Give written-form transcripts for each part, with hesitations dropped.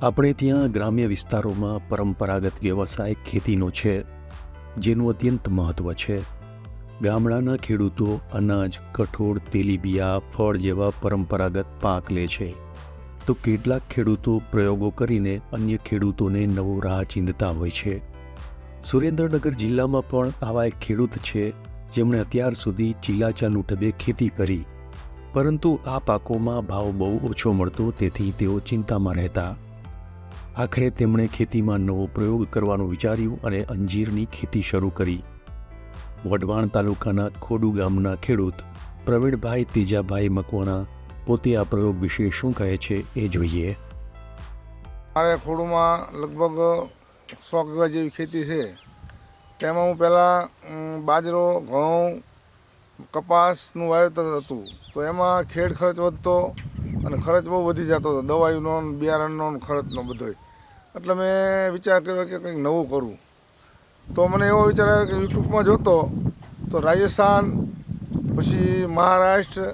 આપણે ત્યાં ગ્રામ્ય વિસ્તારોમાં પરંપરાગત વ્યવસાય ખેતીનો છે, જેનું અત્યંત મહત્ત્વ છે. ગામડાના ખેડૂતો અનાજ, કઠોળ, તેલીબિયાં, ફળ જેવા પરંપરાગત પાક લે છે, તો કેટલાક ખેડૂતો પ્રયોગો કરીને અન્ય ખેડૂતોને નવો રાહ ચીંધતા હોય છે. સુરેન્દ્રનગર જિલ્લામાં પણ આવા એક ખેડૂત છે, જેમણે અત્યાર સુધી ચીલાચાલુ ઢબે ખેતી કરી, પરંતુ આ પાકોમાં ભાવ બહુ ઓછો મળતો, તેથી તેઓ ચિંતામાં રહેતા. આખરે તેમણે ખેતીમાં નવો પ્રયોગ કરવાનું વિચાર્યું અને અંજીરની ખેતી શરૂ કરી. વઢવાણ તાલુકાના ખોડુ ગામના ખેડૂત પ્રવીણભાઈ તેજાભાઈ મકવાણા પોતે આ પ્રયોગ વિશે શું કહે છે એ જોઈએ. મારે ખોડુમાં લગભગ 100 વીઘા જેવી ખેતી છે. તેમાં હું પહેલાં બાજરો, ઘઉં, કપાસનું વાવેતર હતું, તો એમાં ખેડ ખર્ચ વધતો અને ખર્ચ બહુ વધી જતો હતો, દવાઈનો, બિયારણનો ખર્ચનો બધોય. એટલે મેં વિચાર કર્યો કે કંઈક નવું કરું. તો મને એવો વિચાર આવ્યો કે યુટ્યુબમાં જોતો તો રાજસ્થાન, પછી મહારાષ્ટ્ર,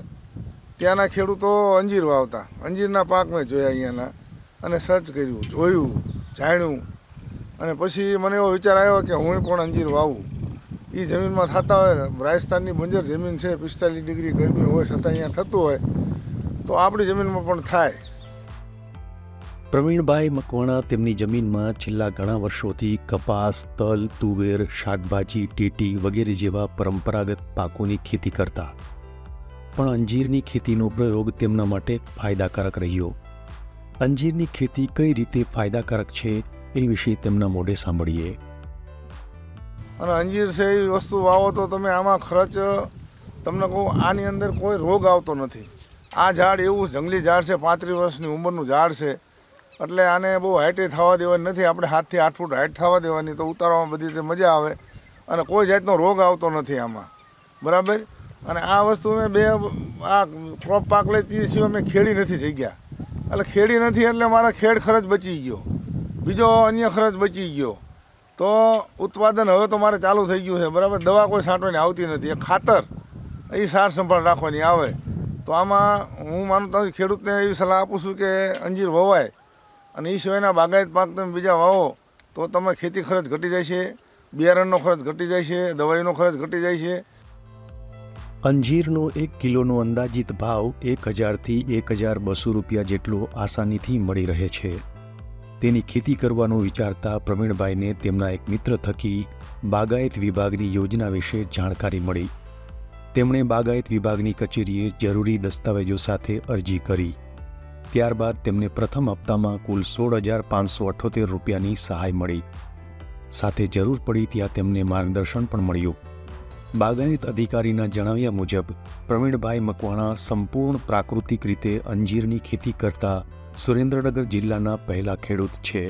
ત્યાંના ખેડૂતો અંજીર વાવતા. અંજીરના પાક મેં જોયા અહીંયાના અને સર્ચ કર્યું, જોયું, જાણ્યું, અને પછી મને એવો વિચાર આવ્યો કે હું પણ અંજીર વાવું. એ જમીનમાં થતા હોય, રાજસ્થાનની બંજર જમીન છે, 45 ડિગ્રી ગરમી હોય છતાં અહીંયા થતું હોય, તો આપણી જમીનમાં પણ થાય. પ્રવીણભાઈ મકવાણા તેમની જમીનમાં છેલ્લા ઘણા વર્ષોથી કપાસ, તલ, તુવેર, શાકભાજી, ટેટી વગેરે જેવા પરંપરાગત પાકોની ખેતી કરતા. પણ અંજીરની ખેતીનો પ્રયોગ તેમના માટે ફાયદાકારક રહ્યો. અંજીરની ખેતી કઈ રીતે ફાયદાકારક છે એ વિશે તેમના મોઢે સાંભળીએ. અને અંજીર છે એવી વસ્તુ વાવો તો તમે આમાં ખર્ચ, તમને કહું, આની અંદર કોઈ રોગ આવતો નથી. આ ઝાડ એવું જંગલી ઝાડ છે, 35 વર્ષની ઉંમરનું ઝાડ છે, એટલે આને બહુ હાઈટે થવા દેવાની નથી. આપણે 7 થી 8 ફૂટ હાઈટ થવા દેવાની, તો ઉતારવામાં બધી રીતે મજા આવે અને કોઈ જાતનો રોગ આવતો નથી આમાં, બરાબર. અને આ વસ્તુ મેં આ ક્રોપ પાક લઈ તે સિવાય મેં ખેડી નથી જગ્યા, એટલે ખેડી નથી એટલે મારા ખેડ ખર્ચ બચી ગયો, બીજો અન્ય ખર્ચ બચી ગયો. તો ઉત્પાદન હવે તો મારે ચાલુ થઈ ગયું છે, બરાબર. દવા કોઈ છાંટવાની આવતી નથી, એ ખાતર, એ સાર સંભાળ રાખવાની આવે. તો આમાં હું માનતો ખેડૂતને એવી સલાહ આપું છું કે અંજીર વવાય, અને એ સિવાયના બાગાયત પાક તમે બીજા વાવો તો તમે ખેતી ખર્ચ ઘટી જાય છે, બિયારણનો ખર્ચ ઘટી જાય છે, દવાઈનો ખર્ચ ઘટી જાય છે. અંજીરનો 1 કિલોનો અંદાજિત ભાવ 1000 થી 1200 રૂપિયા જેટલો આસાનીથી મળી રહે છે. તેની ખેતી કરવાનું વિચારતા પ્રવીણભાઈને તેમના એક મિત્ર થકી બાગાયત વિભાગની યોજના વિશે જાણકારી મળી. તેમણે બાગાયત વિભાગની કચેરીએ જરૂરી દસ્તાવેજો સાથે અરજી કરી. ત્યારબાદ તેમને પ્રથમ હપ્તામાં કુલ 16,578 રૂપિયાની સહાય મળી. સાથે જરૂર પડી ત્યાં તેમને માર્ગદર્શન પણ મળ્યું. બાગાયત અધિકારીના જણાવ્યા મુજબ પ્રવીણભાઈ મકવાણા સંપૂર્ણ પ્રાકૃતિક રીતે અંજીરની ખેતી કરતા સુરેન્દ્રનગર જિલ્લાના પહેલા ખેડૂત છે.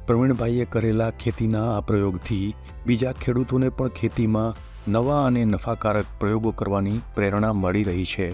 પ્રવીણભાઈએ કરેલા ખેતીના આ પ્રયોગથી બીજા ખેડૂતોને પણ ખેતીમાં નવા અને નફાકારક પ્રયોગો કરવાની પ્રેરણા મળી રહી છે.